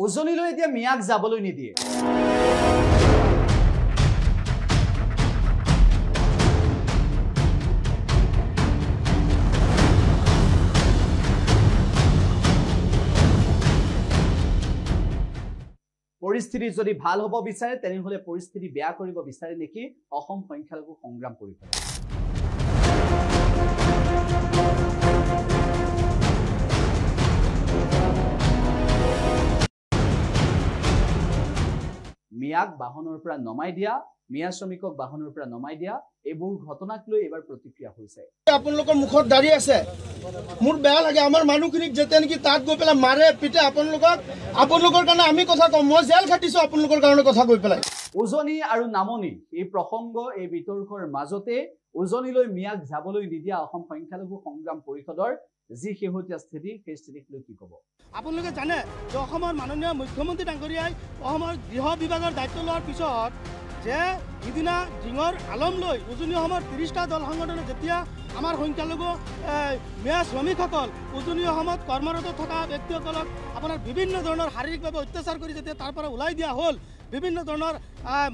উজনিলৈ এতিয়া মিয়াক যাবলৈ নিদিয়ে। পৰিস্থিতি যদি ভাল হ'ব বিচাৰে তেনেহলে পৰিস্থিতি বেয়া কৰিব বিচাৰে নেকি অসম সংখ্যালঘু সংগ্ৰাম পৰিষদ। মিয়াক বাহনৰ পৰা নমাই দিয়া, মিয়া শ্ৰমিকক বাহনৰ পৰা নমাই দিয়া, এইবোৰ ঘটনাক লৈ এবাৰ প্ৰতিক্ৰিয়া হৈছে। আপোনালোকৰ মুখত দাঁড়ি আছে, মোৰ বেয়া লাগে। আমাৰ মানুহখিনিক যেতিয়া নেকি তাত গৈ পেলাই মাৰে পিটে আপোনালোকৰ কাৰণে আমি কথা কওঁ, মই জেল খাটিছো আপোনালোকৰ কাৰণে কথা কৈ পেলাই। উজনি আৰু নামনি এই প্ৰসংগ এই বিতৰ্কৰ মাজতে উজনিলৈ মিয়াক যাবলৈ নিদিয়া অসম সংখ্যালঘু সংগ্ৰাম পৰিষদৰ যি শেহতীয়া স্থিতি, সেই স্থিতিক লৈ কি ক'ব? আপোনালোকে জানে যে অসমৰ মাননীয় মুখ্যমন্ত্ৰী ডাঙৰীয়াই অসমৰ গৃহ বিভাগৰ দায়িত্ব লোৱাৰ পিছত যে সিদিনা জিঙৰ আলম লৈ উজনি অসমৰ 30টা দল সংগঠনে যেতিয়া আমাৰ সংখ্যালঘু মিয়া শ্ৰমিকসকল উজনি অসমত কৰ্মৰত থকা ব্যক্তিসকলক আপোনাৰ বিভিন্ন ধৰণৰ শাৰীৰিকভাৱে অত্যাচাৰ কৰি যেতিয়া তাৰ পৰা ওলাই দিয়া হ'ল, বিভিন্ন ধৰণৰ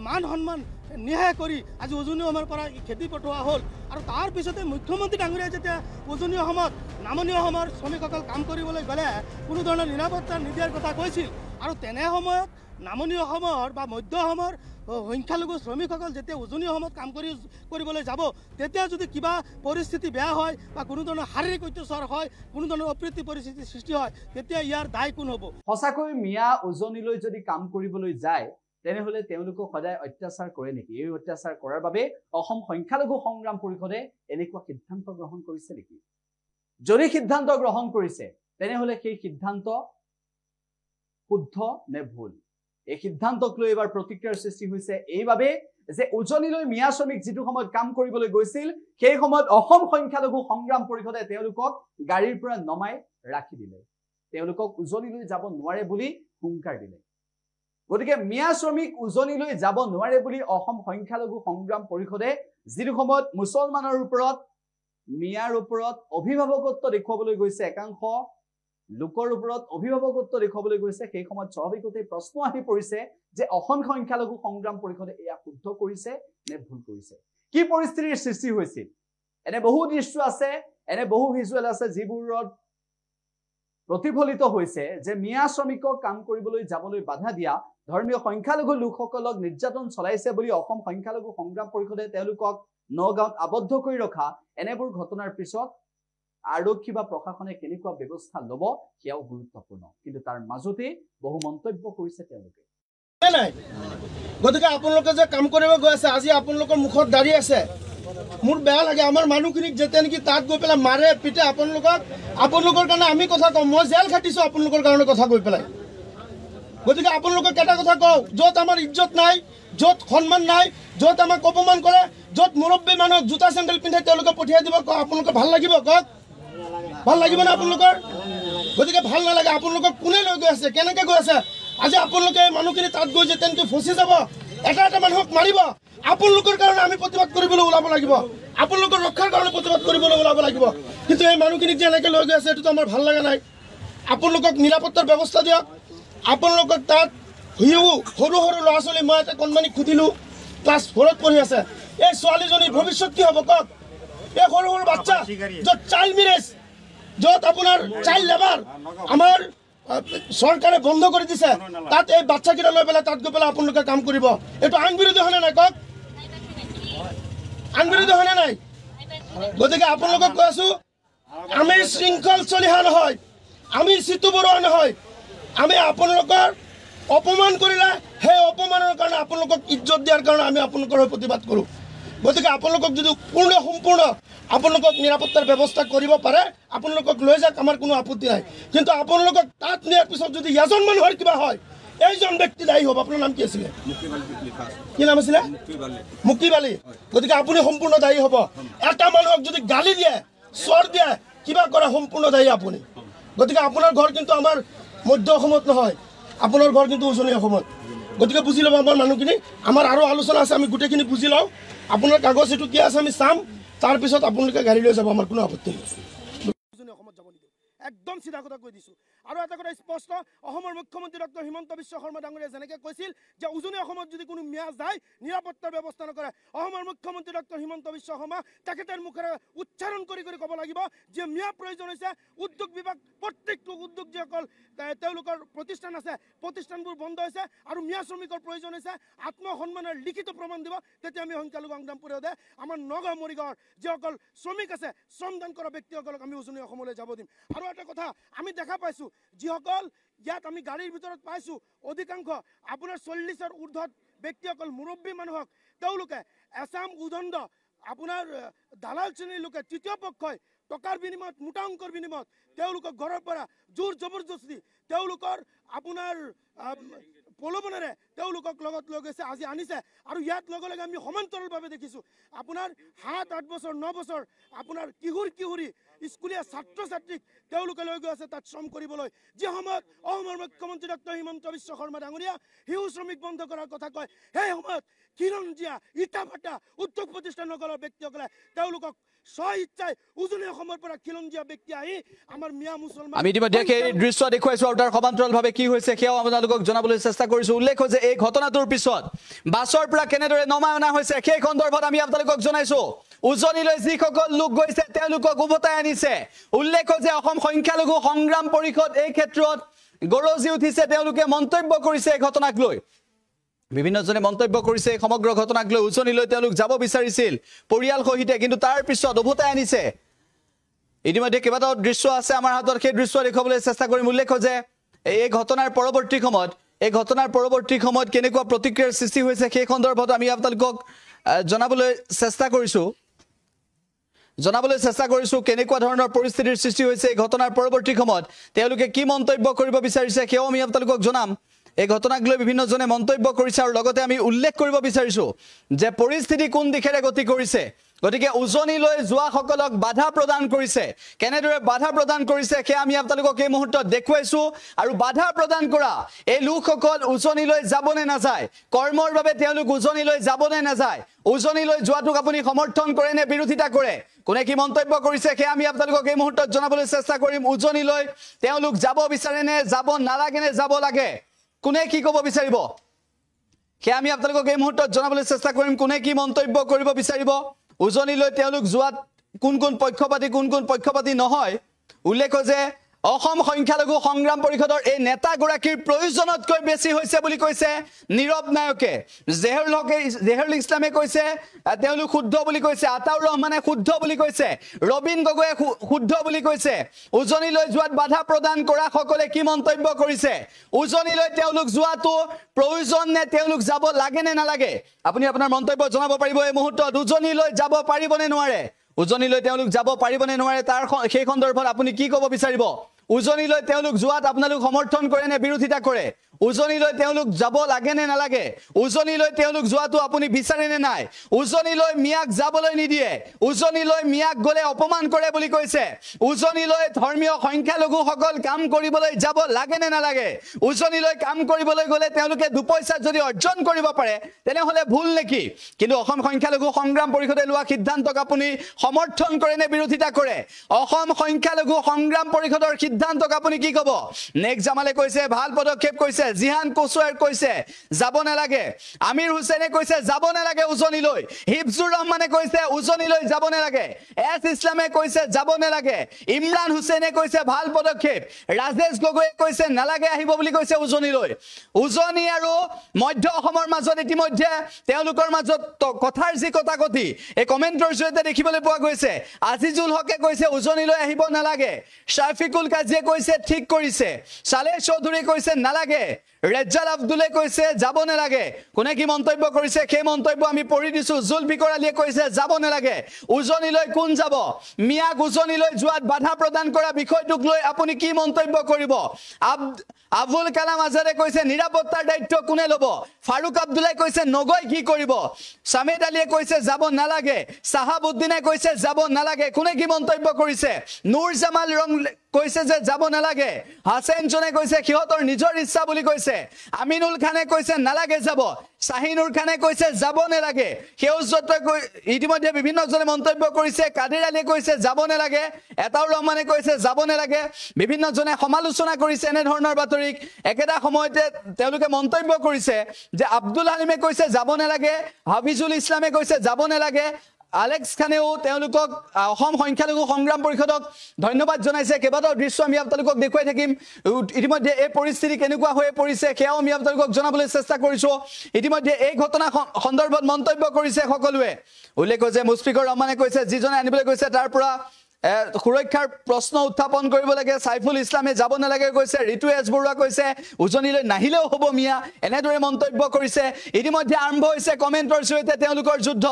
মান সন্মান নিহাই কৰি আজি উজনি অসমৰ পৰা খেতি পঠোৱা হ'ল। আৰু তাৰ পিছতে মুখ্যমন্ত্ৰী ডাঙৰীয়াই যেতিয়া উজনি অসমত নামনি অসমৰ শ্ৰমিকসকল কাম কৰিবলৈ গ'লে কোনো ধৰণৰ নিৰাপত্তা নিদিয়াৰ কথা কৈছিল। আৰু তেনে সময়ত নামনি অসমৰ বা মধ্য অসমৰ সংখ্যালঘু শ্ৰমিকসকল যেতিয়া উজনি অসমত কাম কৰিবলৈ যাব, তেতিয়া যদি কিবা পৰিস্থিতি বেয়া হয় বা কোনো ধৰণৰ শাৰীৰিক অত্যাচাৰ হয়, কোনো ধৰণৰ অপ্ৰীতি পৰিস্থিতিৰ সৃষ্টি হয়, তেতিয়া ইয়াৰ দায় কোন হ'ব? সঁচাকৈ মিয়া উজনিলৈ যদি কাম কৰিবলৈ যায় তেনেহলে তেওঁলোকক সদায় অত্যাচাৰ কৰে নেকি? এই অত্যাচাৰ কৰাৰ বাবে অসম সংখ্যালঘু সংগ্ৰাম পৰিষদে এনেকুৱা সিদ্ধান্ত গ্ৰহণ কৰিছে নেকি? যদি সিদ্ধান্ত গ্ৰহণ কৰিছে তেনেহলে সেই সিদ্ধান্ত শুদ্ধ নে ভুল? এই সিদ্ধান্তক লৈ এবাৰ প্ৰতিক্ৰিয়াৰ সৃষ্টি হৈছে এইবাবে যে উজনিলৈ মিয়া শ্ৰমিক যিটো সময়ত কাম কৰিবলৈ গৈছিল, সেই সময়ত অসম সংখ্যালঘু সংগ্ৰাম পৰিষদে তেওঁলোকক গাড়ীৰ পৰা নমাই ৰাখি দিলে, তেওঁলোকক উজনিলৈ যাব নোৱাৰে বুলি হুংকাৰ দিলে। গতিকে মিয়া শ্ৰমিক উজনিলৈ যাব নোৱাৰে বুলি অসম সংখ্যালঘু সংগ্ৰাম পৰিষদে যিটো সময়ত মুছলমানৰ ওপৰত মিয়াৰ ওপৰত অভিভাৱকত্ব দেখুৱাবলৈ গৈছে, একাংশ লোকৰ ওপৰত অভিভাৱকত্ব দেখুৱাবলৈ গৈছে, সেই সময়ত স্বাভাৱিকতে প্ৰশ্ন আহি পৰিছে যে অসম সংখ্যালঘু সংগ্ৰাম পৰিষদে এয়া শুদ্ধ কৰিছে নে ভুল কৰিছে? কি পৰিস্থিতিৰ সৃষ্টি হৈছিল? এনে বহু দৃশ্য আছে, এনে বহু ভিজুৱেল আছে যিবোৰত প্ৰতিফলিত হৈছে যে মিয়া শ্ৰমিকক কাম কৰিবলৈ যাবলৈ বাধা দিয়া, ধৰ্মীয় সংখ্যালঘু লোকসকলক নিৰ্যাতন চলাইছে বুলি অসম সংখ্যালঘু সংগ্ৰাম পৰিষদে তেওঁলোকক নগাঁৱত আবদ্ধ কৰি ৰখা, এনেবোৰ ঘটনাৰ পিছত আৰক্ষী বা প্ৰশাসনে কেনেকুৱা ব্যৱস্থা ল'ব সেয়াও গুৰুত্বপূৰ্ণ। কিন্তু তাৰ মাজতে বহু মন্তব্য কৰিছে তেওঁলোকে। গতিকে আপোনালোকে যে কাম কৰিব গৈ আছে, আজি আপোনালোকৰ মুখত দাঁড়ি আছে, মোৰ বেয়া লাগে। আমাৰ মানুহখিনিক যেতিয়া নেকি তাত গৈ পেলাই মাৰে পিটে আপোনালোকৰ কাৰণে আমি কথা কওঁ, মই জেল খাটিছো আপোনালোকৰ কাৰণে কথা কৈ পেলাই। গতিকে আপোনালোকক এটা কথা কওঁ, য'ত আমাৰ ইজ্জত নাই, য'ত সন্মান নাই, য'ত আমাক অপমান কৰে, য'ত মুৰব্বী মানুহক জোতা চেণ্ডেল পিন্ধে তেওঁলোকে পঠিয়াই দিব, আপোনালোকৰ ভাল লাগিব? কওক, ভাল লাগিব নে আপোনালোকৰ? গতিকে ভাল নালাগে। আপোনালোকক কোনে লৈ গৈ আছে, কেনেকৈ গৈ আছে? আজি আপোনালোকে মানুহখিনি তাত গৈ যে তেনেকৈ ফচি যাব, এটা মানুহক মাৰিব, আপোনালোকৰ কাৰণে আমি প্ৰতিবাদ কৰিবলৈ ওলাব লাগিব, আপোনালোকৰ ৰক্ষাৰ কাৰণে প্ৰতিবাদ কৰিবলৈ ওলাব লাগিব। কিন্তু এই মানুহখিনিক যে এনেকৈ লৈ গৈ আছে এইটোতো আমাৰ ভাল লগা নাই। আপোনালোকক নিৰাপত্তাৰ ব্যৱস্থা দিয়ক। আপোনালোকক তাত সৰু ল'ৰা ছোৱালী, মই এটা কণমানিক সুধিলোঁ, ক্লাছ 4ত পঢ়ি আছে, এই ছোৱালীজনীৰ ভৱিষ্যত কি হ'ব কওক? এই সৰু বাচ্চা, য'ত চাইল্ড মেৰেজ, য'ত আপোনাৰ চাইল্ড লেবাৰ আমাৰ চৰকাৰে বন্ধ কৰি দিছে, তাত এই বাচ্চাকেইটা লৈ পেলাই তাত গৈ পেলাই আপোনালোকে কাম কৰিব, এইটো আইন বিৰোধী হয়নে নাই কওক? আইন বিৰোধী হয়নে নাই? গতিকে আপোনালোকক কৈ আছো, আমি শৃংখল চলিহা নহয়, আমি চিতু বৰুৱা নহয়, আমি আপোনালোকৰ অপমান কৰিলে সেই অপমানৰ কাৰণে আপোনালোকক ইজ্জত দিয়াৰ কাৰণে আমি আপোনালোকৰ হৈ প্ৰতিবাদ কৰোঁ। গতিকে আপোনালোকক যদি সম্পূৰ্ণ আপোনালোকক নিৰাপত্তাৰ ব্যৱস্থা কৰিব পাৰে, আপোনালোকক লৈ যাওক, আমাৰ কোনো আপত্তি নাই। কিন্তু আপোনালোকক তাত নিয়াৰ পিছত যদি এজন মানুহৰ কিবা হয়, এইজন ব্যক্তি দায়ী হ'ব। আপোনাৰ নাম কি আছিলে? কি নাম আছিলে? মুক্তি বালি। গতিকে আপুনি সম্পূৰ্ণ দায়ী হ'ব। এটা মানুহক যদি গালি দিয়ে, চৰ দিয়ে, কিবা কৰে, সম্পূৰ্ণ দায়ী আপুনি। গতিকে আপোনাৰ ঘৰ কিন্তু আমাৰ মধ্য অসমত নহয়, আপোনাৰ ঘৰ কিন্তু উজনি অসমত। গতিকে বুজি ল'ব আমাৰ মানুহখিনি। আমাৰ আৰু আলোচনা আছে, আমি গোটেইখিনি বুজি লওঁ। আপোনাৰ কাগজ এইটো কি আছে আমি চাম, তাৰপিছত আপোনালোকে গাড়ী লৈ যাব, আমাৰ কোনো আপত্তি নাই। একদম চিধা কথা কৈ দিছোঁ আৰু এটা কথা স্পষ্ট অসমৰ মুখ্যমন্ত্ৰী ডক্টৰ হিমন্ত বিশ্ব শৰ্মা ডাঙৰীয়াই যেনেকৈ কৈছিল যে উজনি অসমত যদি কোনো মিয়া যায় নিৰাপত্তাৰ ব্যৱস্থা নকৰে অসমৰ মুখ্যমন্ত্ৰী ডক্টৰ হিমন্ত বিশ্ব শৰ্মা তেখেতৰ মুখেৰে উচ্চাৰণ কৰি ক'ব লাগিব যে মিয়া প্ৰয়োজন হৈছে উদ্যোগ বিভাগ প্ৰত্যেকটো উদ্যোগ যিসকল তেওঁলোকৰ প্ৰতিষ্ঠান আছে প্ৰতিষ্ঠানবোৰ বন্ধ হৈছে আৰু মিয়া শ্ৰমিকৰ প্ৰয়োজন হৈছে আত্মসন্মানৰ লিখিত প্ৰমাণ দিব তেতিয়া আমি সংখ্যালঘু সংগ্ৰাম পৰিষদে আমাৰ নগাঁও মৰিগাঁৱৰ যিসকল শ্ৰমিক আছে শ্ৰমদান কৰা ব্যক্তিসকলক আমি উজনি অসমলৈ যাব দিম আৰু এটা কথা আমি দেখা পাইছোঁ যিসকল ইয়াত আমি গাড়ীৰ ভিতৰত পাইছোঁ অধিকাংশ আপোনাৰ 40ৰ ঊৰ্ধত ব্যক্তিসকল মুৰব্বী মানুহক তেওঁলোকে এছাম উদণ্ড আপোনাৰ দালাল শ্ৰেণীৰ লোকে তৃতীয় পক্ষই টকাৰ বিনিময়ত মোটা অংকৰ বিনিময়ত তেওঁলোকক ঘৰৰ পৰা জোৰ জবৰদস্তি তেওঁলোকৰ আপোনাৰ প্ৰলোভনেৰে তেওঁলোকক লগত লৈ গৈছে আজি আনিছে আৰু ইয়াত লগে লগে আমি সমান্তৰালভাৱে দেখিছোঁ আপোনাৰ 7-8 বছৰ 9 বছৰ আপোনাৰ কিশোৰী স্কুলীয়া ছাত্ৰ ছাত্ৰীক তেওঁলোকে লৈ গৈ আছে তাত শ্ৰম কৰিবলৈ যি সময়ত অসমৰ মুখ্যমন্ত্ৰী ডক্টৰ হিমন্ত বিশ্ব শৰ্মা ডাঙৰীয়া শিশু শ্ৰমিক বন্ধ কৰাৰ কথা কয় সেই সময়ত খিলঞ্জীয়া ইটাভাটা উদ্যোগ প্ৰতিষ্ঠানসকলৰ ব্যক্তিসকলে তেওঁলোকক স্বইচ্ছাই উজনি অসমৰ পৰা খিলঞ্জীয়া ব্যক্তি আহি আমাৰ মিয়া মুছলমান আমি ইতিমধ্যে এই দৃশ্য দেখুৱাইছোঁ আৰু তাৰ সমান্তৰালভাৱে কি হৈছে সেয়াও আপোনালোকক জনাবলৈ চেষ্টা কৰিছোঁ উল্লেখ যে এই ঘটনাটোৰ পিছত বাছৰ পৰা কেনেদৰে নমাই অনা হৈছে সেই সন্দৰ্ভত আমি আপোনালোকক জনাইছোঁ উজনিলৈ যিসকল লোক গৈছে তেওঁলোকক উভতাই আনিছে উল্লেখ যে অসম সংখ্যালঘু সংগ্ৰাম পৰিষদ এই ক্ষেত্ৰত গৰজি উঠিছে তেওঁলোকে মন্তব্য কৰিছে এই ঘটনাক লৈ বিভিন্নজনে মন্তব্য কৰিছে সমগ্ৰ ঘটনাক লৈ উজনিলৈ তেওঁলোক যাব বিচাৰিছিল পৰিয়াল সহিতে কিন্তু তাৰ পিছত উভতাই আনিছে ইতিমধ্যে কেইবাটাও দৃশ্য আছে আমাৰ হাতত সেই দৃশ্য দেখুৱাবলৈ চেষ্টা কৰিম উল্লেখ যে এই ঘটনাৰ পৰৱৰ্তী সময়ত কেনেকুৱা প্ৰতিক্ৰিয়াৰ সৃষ্টি হৈছে সেই সন্দৰ্ভত আমি আপোনালোকক জনাবলৈ চেষ্টা কৰিছোঁ কেনেকুৱা ধৰণৰ পৰিস্থিতিৰ সৃষ্টি হৈছে এই ঘটনাৰ পৰৱৰ্তী সময়ত তেওঁলোকে কি মন্তব্য কৰিব বিচাৰিছে সেয়াও আমি আপোনালোকক জনাম এই ঘটনাক লৈ বিভিন্নজনে মন্তব্য কৰিছে আৰু লগতে আমি উল্লেখ কৰিব বিচাৰিছোঁ যে পৰিস্থিতি কোন দিশেৰে গতি কৰিছে গতিকে উজনিলৈ যোৱা সকলক বাধা প্ৰদান কৰিছে কেনেদৰে বাধা প্ৰদান কৰিছে সেয়া আমি আপোনালোকক এই মুহূৰ্তত দেখুৱাইছোঁ আৰু বাধা প্ৰদান কৰা এই লোকসকল উজনিলৈ যাবনে নাযায় কৰ্মৰ বাবে তেওঁলোক উজনিলৈ যাবনে নাযায় উজনিলৈ যোৱাটোক আপুনি সমৰ্থন কৰে নে বিৰোধিতা কৰে কোনে কি মন্তব্য কৰিছে সেয়া আমি আপোনালোকক এই মুহূৰ্তত জনাবলৈ চেষ্টা কৰিম উজনিলৈ তেওঁলোক যাব বিচাৰে নে যাব নালাগে নে যাব লাগে কোনে কি ক'ব বিচাৰিব সেয়া আমি আপোনালোকক এই মুহূৰ্তত জনাবলৈ চেষ্টা কৰিম কোনে কি মন্তব্য কৰিব বিচাৰিব উজনিলৈ তেওঁলোক যোৱাত কোন পক্ষপাতি নহয় উল্লেখ যে অসম সংখ্যালঘু সংগ্ৰাম পৰিষদৰ এই নেতাগৰাকীৰ প্ৰয়োজনতকৈ বেছি হৈছে বুলি কৈছে নীৰৱ নায়কে জেহৰুল ইছলামে কৈছে তেওঁলোক শুদ্ধ বুলি কৈছে আতাউৰ ৰহমানে শুদ্ধ বুলি কৈছে ৰবীন গগৈয়ে শুদ্ধ বুলি কৈছে উজনিলৈ যোৱাত বাধা প্ৰদান কৰা সকলে কি মন্তব্য কৰিছে উজনিলৈ তেওঁলোক যোৱাটো প্ৰয়োজন নে তেওঁলোক যাব লাগে নে নালাগে আপুনি আপোনাৰ মন্তব্য জনাব পাৰিব এই মুহূৰ্তত উজনিলৈ যাব পাৰিবনে নোৱাৰে উজনিলৈ তেওঁলোক যাব পাৰিবনে নোৱাৰে তাৰ সেই সন্দৰ্ভত আপুনি কি ক'ব বিচাৰিব উজনিলৈ তেওঁলোক যোৱাত আপোনালোক সমৰ্থন কৰে নে বিৰোধিতা কৰে উজনিলৈ তেওঁলোক যাব লাগে নে নালাগে উজনিলৈ তেওঁলোক যোৱাটো আপুনি বিচাৰে নে নাই উজনিলৈ মিয়াক যাবলৈ নিদিয়ে উজনিলৈ মিয়াক গলে অপমান কৰে বুলি কৈছে উজনিলৈ ধৰ্মীয় সংখ্যালঘুসকল কাম কৰিবলৈ যাব লাগে নে নালাগে উজনিলৈ কাম কৰিবলৈ গলে তেওঁলোকে দুপইচা যদি অৰ্জন কৰিব পাৰে তেনেহলে ভুল নেকি কিন্তু অসম সংখ্যালঘু সংগ্ৰাম পৰিষদে লোৱা সিদ্ধান্তক আপুনি সমৰ্থন কৰে নে বিৰোধিতা কৰে অসম সংখ্যালঘু সংগ্ৰাম পৰিষদৰ সিদ্ধান্তক আপুনি কি ক'ব নেক্সট জামালে কৈছে ভাল পদক্ষেপ কৈছে জিহান কোছুৱাৰ কৈছে যাব নালাগে আমিৰ হুছেইনে কৈছে যাব নালাগে উজনিলৈ হিফজুৰ ৰহমানে কৈছে উজনিলৈ যাব নালাগে এছ ইছলামে কৈছে যাব নালাগে ইমৰান হুছেইনে কৈছে ভাল পদক্ষেপ ৰাজেশ গগৈয়ে কৈছে নালাগে আহিব বুলি কৈছে উজনিলৈ উজনি আৰু মধ্য অসমৰ মাজত ইতিমধ্যে তেওঁলোকৰ মাজত কথাৰ যি কথাকথি এই কমেন্টৰ জৰিয়তে দেখিবলৈ পোৱা গৈছে আজিজুল হকে কৈছে উজনিলৈ আহিব নালাগে শাফিকুল কাজিয়ে কৈছে ঠিক কৰিছে সালেহ চৌধুৰী কৈছে নালাগে ৰেজ্জাল আব্দুলে কৈছে যাব নালাগে কোনে কি মন্তব্য কৰিছে সেই মন্তব্য আমি পঢ়ি দিছো জুলফিকৰ আলীয়ে কৈছে যাব নালাগে উজনিলৈ কোন যাব মিয়াক উজনিলৈ যোৱাত বাধা প্ৰদান কৰা বিষয়টোক লৈ আপুনি কি মন্তব্য কৰিব আবুল কালাম আজাদে কৈছে নিৰাপত্তাৰ দায়িত্ব কোনে ল'ব ফাৰুক আব্দুল্লাই কৈছে নগৈ কি কৰিব সামেদ আলীয়ে কৈছে যাব নালাগে সাহাবউদ্দিনে কৈছে যাব নালাগে কোনে কি মন্তব্য কৰিছে নুৰ জামাল কৈছে যে যাব নালাগে হাছেন জনে কৈছে সিহঁতৰ নিজৰ ইচ্ছা বুলি কৈছে আমিনুল খানে কৈছে নালাগে যাব শাহিনুৰ খানে কৈছে যাব নালাগে সেউজতে ইতিমধ্যে বিভিন্নজনে মন্তব্য কৰিছে কাদিৰ আলীয়ে কৈছে যাব নালাগে এটাউৰ ৰহমানে কৈছে যাব নালাগে বিভিন্নজনে সমালোচনা কৰিছে এনে ধৰণৰ বাতৰিক একেটা সময়তে তেওঁলোকে মন্তব্য কৰিছে যে আব্দুল হালিমে কৈছে যাব নালাগে হাফিজুল ইছলামে কৈছে যাব নালাগে আলেক্স খানেও তেওঁলোকক অসম সংখ্যালঘু সংগ্ৰাম পৰিষদক ধন্যবাদ জনাইছে কেইবাটাও দৃশ্য আমি আপোনালোকক দেখুৱাই থাকিম ইতিমধ্যে এই পৰিস্থিতি কেনেকুৱা হৈ পৰিছে সেয়াও আমি আপোনালোকক জনাবলৈ চেষ্টা কৰিছো ইতিমধ্যে এই ঘটনা সন্দৰ্ভত মন্তব্য কৰিছে সকলোৱে উল্লেখ যে মুস্ফিকৰ ৰহমানে কৈছে যিজনে আনিবলৈ কৈছে তাৰ পৰা সুৰক্ষাৰ প্ৰশ্ন উত্থাপন কৰিব লাগে সাইফুল ইছলামে যাব নালাগে কৈছে ঋতু এছ বৰুৱা কৈছে উজনিলৈ নাহিলেও হ'ব মিয়া এনেদৰে মন্তব্য কৰিছে ইতিমধ্যে আৰম্ভ হৈছে কমেন্টৰ সৈতে তেওঁলোকৰ যুদ্ধ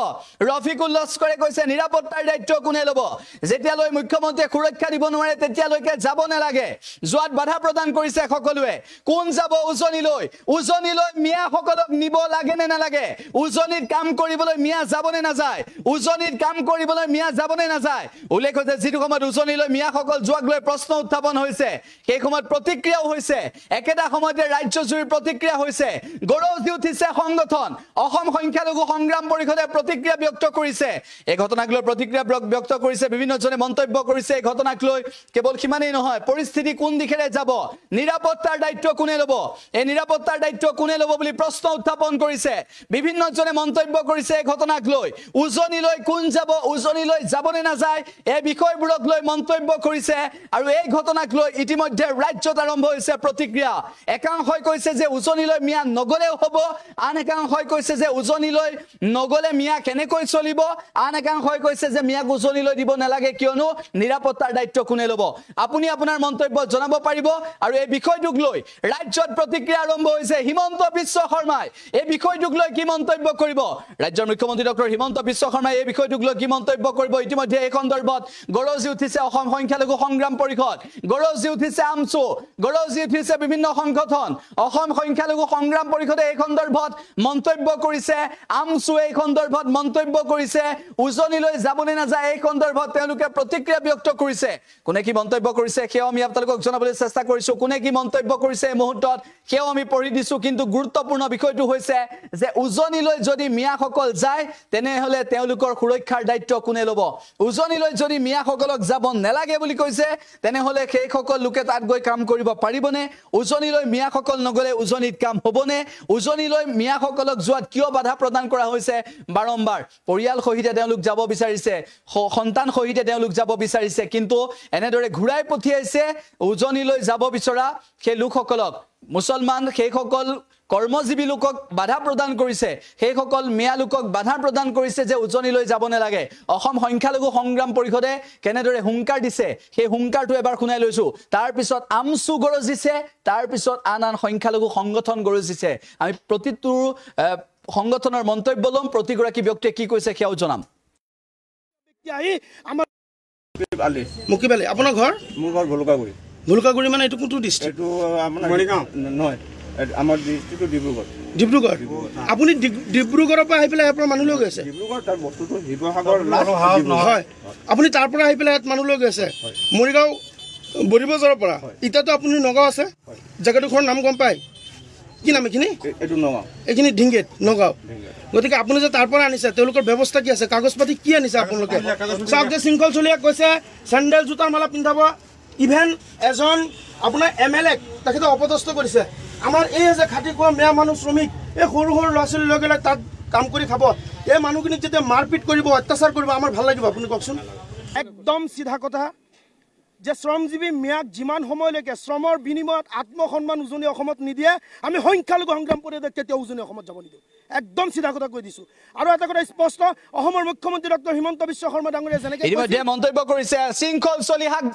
ৰফিকুল লস্কৰে কৈছে নিৰাপত্তাৰ দায়িত্ব কোনে ল'ব যেতিয়ালৈ মুখ্যমন্ত্ৰীয়ে সুৰক্ষা দিব নোৱাৰে তেতিয়ালৈকে যাব নালাগে যোৱাত বাধা প্ৰদান কৰিছে সকলোৱে কোন যাব উজনিলৈ মিয়া সকলক নিব লাগে নে নালাগে উজনিত কাম কৰিবলৈ মিয়া যাব নে নাযায় উজনিত কাম কৰিবলৈ মিয়া যাব নে নাযায় উল্লেখ হৈছে যিটো সময়ত উজনিলৈ মিয়াসকল যোৱাক লৈ প্ৰশ্ন উত্থাপন হৈছে সেই সময়ত প্ৰতিক্ৰিয়াও হৈছে একেটা সময়তে ৰাজ্যজুৰি প্ৰতিক্ৰিয়া হৈছে গৰজি উঠিছে সংগঠন অসম সংখ্যালঘু সংগ্ৰাম পৰিষদে প্ৰতিক্ৰিয়া ব্যক্ত কৰিছে এই ঘটনাক লৈ প্ৰতিক্ৰিয়া ব্যক্ত কৰিছে বিভিন্নজনে মন্তব্য কৰিছে এই ঘটনাক লৈ কেৱল সিমানেই নহয় পৰিস্থিতি কোন দিশে যাব নিৰাপত্তাৰ দায়িত্ব কোনে ল'ব এই নিৰাপত্তাৰ দায়িত্ব কোনে ল'ব বুলি প্ৰশ্ন উত্থাপন কৰিছে বিভিন্নজনে মন্তব্য কৰিছে এই ঘটনাক লৈ উজনিলৈ কোন যাব উজনিলৈ যাব নে নাযায় এই বিষয়বোৰক লৈ মন্তব্য কৰিছে আৰু এই ঘটনাক লৈ ইতিমধ্যে ৰাজ্যত আৰম্ভ হৈছে প্ৰতিক্ৰিয়া একাংশই কৈছে যে উজনিলৈ মিয়া নগলেও হ'ব আন একাংশই কৈছে যে উজনিলৈ নগলে মিয়া কেনেকৈ চলিব আন একাংশই কৈছে যে মিয়াক উজনিলৈ দিব নালাগে কিয়নো নিৰাপত্তাৰ দায়িত্ব কোনে ল'ব আপুনি আপোনাৰ মন্তব্য জনাব পাৰিব আৰু এই বিষয়টোক লৈ ৰাজ্যত প্ৰতিক্ৰিয়া আৰম্ভ হৈছে হিমন্ত বিশ্ব শৰ্মাই এই বিষয়টোক লৈ কি মন্তব্য কৰিব ৰাজ্যৰ মুখ্যমন্ত্ৰী ডক্টৰ হিমন্ত বিশ্ব শৰ্মাই এই বিষয়টোক লৈ কি মন্তব্য কৰিব ইতিমধ্যে এই সন্দৰ্ভত গৰজি উঠিছে অসম সংখ্যালঘু সংগ্ৰাম পৰিষদ গৰজি উঠিছে আমচু গৰজি উঠিছে বিভিন্ন সংগঠন অসম সংখ্যালঘু সংগ্ৰাম পৰিষদে এই সন্দৰ্ভত মন্তব্য কৰিছে আমচু এই সন্দৰ্ভত মন্তব্য কৰিছে উজনিলৈ যাবনে নাযায় এই সন্দৰ্ভত তেওঁলোকে প্ৰতিক্ৰিয়া ব্যক্ত কৰিছে কোনে কি মন্তব্য কৰিছে সেয়া আমি আপোনালোকক জনাবলৈ চেষ্টা কৰিছো কোনে কি মন্তব্য কৰিছে এই মুহূৰ্তত সেয়া আমি পঢ়ি দিছো কিন্তু গুৰুত্বপূৰ্ণ বিষয়টো হৈছে যে উজনিলৈ যদি মিয়াসকল যায় তেনেহলে তেওঁলোকৰ সুৰক্ষাৰ দায়িত্ব কোনে ল'ব উজনিলৈ যদি মিয়াসকলক যাব নালাগে বুলি কৈছে তেনেহলে সেই সকল লোকে তাত গৈ কাম কৰিব পাৰিবনে উজনিলৈ মিয়াসকল নগলে উজনিত কাম হ'বনে উজনিলৈ মিয়াসকলক যোৱাত কিয় বাধা প্ৰদান কৰা হৈছে বাৰম্বাৰ পৰিয়াল সহিতে তেওঁলোক যাব বিচাৰিছে সন্তান সহিতে তেওঁলোক যাব বিচাৰিছে কিন্তু এনেদৰে ঘূৰাই পঠিয়াইছে উজনিলৈ যাব বিচৰা সেই লোকসকলক মুছলমান সেই সকল কৰ্মজীৱী লোকক বাধা প্ৰদান কৰিছে সেই সকল মিয়া লোকক বাধা প্ৰদান কৰিছে যে উজনিলৈ যাব নালাগে অসম সংখ্যালঘু সংগ্ৰাম পৰিষদে কেনেদৰে হুংকাৰ দিছে সেই হুংকাৰটো এবাৰ শুনাই লৈছো তাৰ পিছত আমচু গৰজিছে তাৰ পিছত আন সংখ্যালঘু সংগঠন গৰজিছে আমি প্ৰতিটো সংগঠনৰ মন্তব্য লম প্ৰতিগৰাকী ব্যক্তিয়ে কি কৈছে সেয়াও জনাম মুকিব আলী আপোনাৰ ঘৰ মোৰ ঘৰ ভলুকাগুৰি ভলুকাগুৰি মানে এইটো কোনটো ডিষ্ট্ৰিক্ট এইটো আপোনাৰ মৰিগাঁও নহয় আমাৰ ডিষ্ট্ৰিক্টটো ডিব্ৰুগড় আপুনি ডিব্ৰুগড়ৰ পৰা আহি পেলাই ইয়াৰ পৰা মানুহ লৈ গৈছে ডিব্ৰুগড় তাৰ বস্তুটো শিৱসাগৰ হয় আপুনি তাৰ পৰা আহি পেলাই ইয়াত মানুহ লৈ গৈছে মৰিগাঁও বৰিবজাৰৰ পৰা এতিয়াতো আপুনি নগাঁও আছে জেগাডোখৰৰ নাম গম পায় কি নাম এইখিনি এইটো নগাঁও এইখিনি ঢিংগেট নগাঁও গতিকে আপুনি যে তাৰ পৰা আনিছে তেওঁলোকৰ ব্যৱস্থা কি আছে কাগজ পাতি কি আনিছে আপোনালোকে চাওক যে শৃংখল চলিয়াক কৈছে চেণ্ডেল জোতাৰ মালা পিন্ধাব ইভেন এজন আপোনাৰ MLA তেখেতে অপদস্থ কৰিছে আমাৰ এই যে খাটি খোৱা মেয়া মানুহ শ্ৰমিক এই সৰু সৰু ল'ৰা ছোৱালী লৈ গ'লে তাত কাম কৰি খাব এই মানুহখিনিক যেতিয়া মাৰপিট কৰিব অত্যাচাৰ কৰিব আমাৰ ভাল লাগিব আপুনি কওকচোন একদম চিধা কথা যে শ্ৰমজীৱী মিয়াক যিমান সময়লৈকে শ্ৰমৰ বিনিময়ত আত্মসন্মান উজনি অসমত নিদিয়ে আমি সংখ্যালঘু সংগ্ৰাম পৰিষদে কেতিয়াও উজনি অসমত যাব নিদিওঁ একদম চিধা কথা কৈ দিছো আৰু এটা কথা স্পষ্ট অসমৰ মুখ্যমন্ত্ৰী ডক্টৰ হিমন্ত বিশ্ব শৰ্মা ডাঙৰীয়া যেনেকৈ ইতিমধ্যে মন্তব্য কৰিছে শৃংখল চলিহাক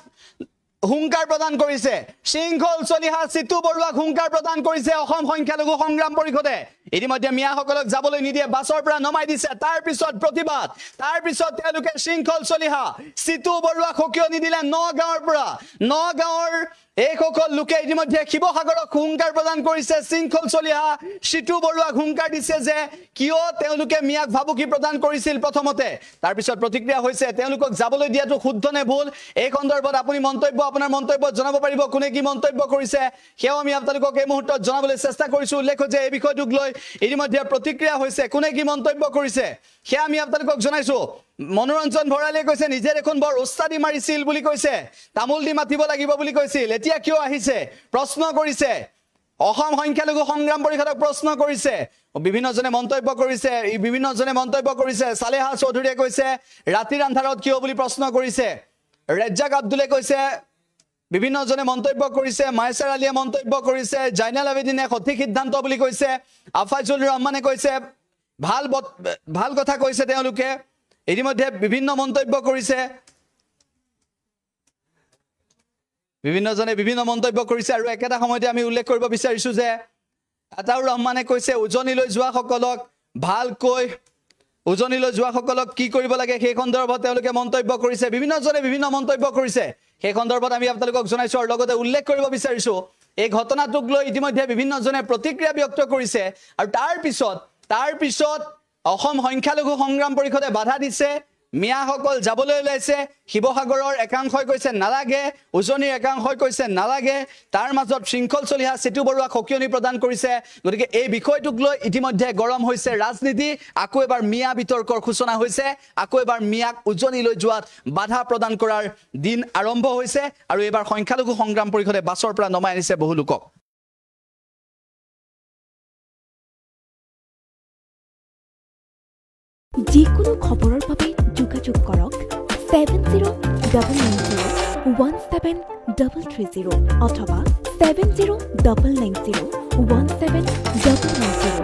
হুংকাৰ প্ৰদান কৰিছে শৃংখল চলিহা চিতু বৰুৱাক হুংকাৰ প্ৰদান কৰিছে অসম সংখ্যালঘু সংগ্ৰাম পৰিষদে ইতিমধ্যে মিয়াসকলক যাবলৈ নিদিয়ে বাছৰ পৰা নমাই দিছে তাৰ পিছত প্ৰতিবাদ তাৰ পিছত তেওঁলোকে শৃংখল চলিহা চিতু বৰুৱাক সকিয়নি দিলে নগাঁৱৰ পৰা নগাঁৱৰ এইসকল লোকে ইতিমধ্যে শিৱসাগৰক হুংকাৰ প্ৰদান কৰিছে শৃংখল চলিহা সিতু বৰুৱাক হুংকাৰ দিছে যে কিয় তেওঁলোকে মিয়াক ভাবুকি প্ৰদান কৰিছিল প্ৰথমতে তাৰ পিছত প্ৰতিক্ৰিয়া হৈছে তেওঁলোকক যাবলৈ দিয়াটো শুদ্ধ নে ভুল এই সন্দৰ্ভত আপুনি মন্তব্য আপোনাৰ মন্তব্য জনাব পাৰিব কোনে কি মন্তব্য কৰিছে সেও আমি আপোনালোকক এই মুহূৰ্তত জনাবলৈ চেষ্টা কৰিছো উল্লেখ যে এই বিষয়টোক লৈ ইতিমধ্যে প্ৰতিক্ৰিয়া হৈছে কোনে কি মন্তব্য কৰিছে সেয়া আমি আপোনালোকক জনাইছো মনোৰঞ্জন ভৰালে কৈছে নিজে দেখোন বৰ উস্তাদি মাৰিছিল বুলি কৈছে তামুল দি মাতিব লাগিব বুলি কৈছিল এতিয়া কিয় আহিছে প্ৰশ্ন কৰিছে অসম সংখ্যালঘু সংগ্ৰাম পৰিষদক প্ৰশ্ন কৰিছে বিভিন্নজনে মন্তব্য কৰিছে সালেহা চৌধুৰীয়ে কৈছে ৰাতিৰ আন্ধাৰত কিয় বুলি প্ৰশ্ন কৰিছে ৰেজ্জাক আব্দুলে কৈছে বিভিন্নজনে মন্তব্য কৰিছে মাইছাৰ আলীয়ে মন্তব্য কৰিছে জাইনাল আবেদিনে সঠিক সিদ্ধান্ত বুলি কৈছে আফাজুল ৰহমানে কৈছে ভাল কথা কৈছে তেওঁলোকে ইতিমধ্যে বিভিন্ন মন্তব্য কৰিছে বিভিন্নজনে বিভিন্ন মন্তব্য কৰিছে আৰু একেটা সময়তে আমি উল্লেখ কৰিব বিচাৰিছো যে আতাউৰ ৰহমানে কৈছে উজনিলৈ যোৱা সকলক ভালকৈ উজনিলৈ যোৱা সকলক কি কৰিব লাগে সেই সন্দৰ্ভত তেওঁলোকে মন্তব্য কৰিছে বিভিন্নজনে বিভিন্ন মন্তব্য কৰিছে সেই সন্দৰ্ভত আমি আপোনালোকক জনাইছো আৰু লগতে উল্লেখ কৰিব বিচাৰিছো এই ঘটনাটোক লৈ ইতিমধ্যে বিভিন্নজনে প্ৰতিক্ৰিয়া ব্যক্ত কৰিছে আৰু তাৰ পিছত অসম সংখ্যালঘু সংগ্ৰাম পৰিষদে বাধা দিছে মিয়াসকল যাবলৈ ওলাইছে শিৱসাগৰৰ একাংশই কৈছে নালাগে উজনিৰ একাংশই কৈছে নালাগে তাৰ মাজত শৃংখল চলিহা সিতু বৰুৱাক সকিয়নি প্ৰদান কৰিছে গতিকে এই বিষয়টোক লৈ ইতিমধ্যে গৰম হৈছে ৰাজনীতি আকৌ এবাৰ মিয়া বিতৰ্কৰ সূচনা হৈছে আকৌ এবাৰ মিয়াক উজনিলৈ যোৱাত বাধা প্ৰদান কৰাৰ দিন আৰম্ভ হৈছে আৰু এবাৰ সংখ্যালঘু সংগ্ৰাম পৰিষদে বাছৰ পৰা নমাই আনিছে বহু লোকক যিকোনো খবৰৰ বাবে যোগাযোগ কৰক 7099017330 অথবা 7099017990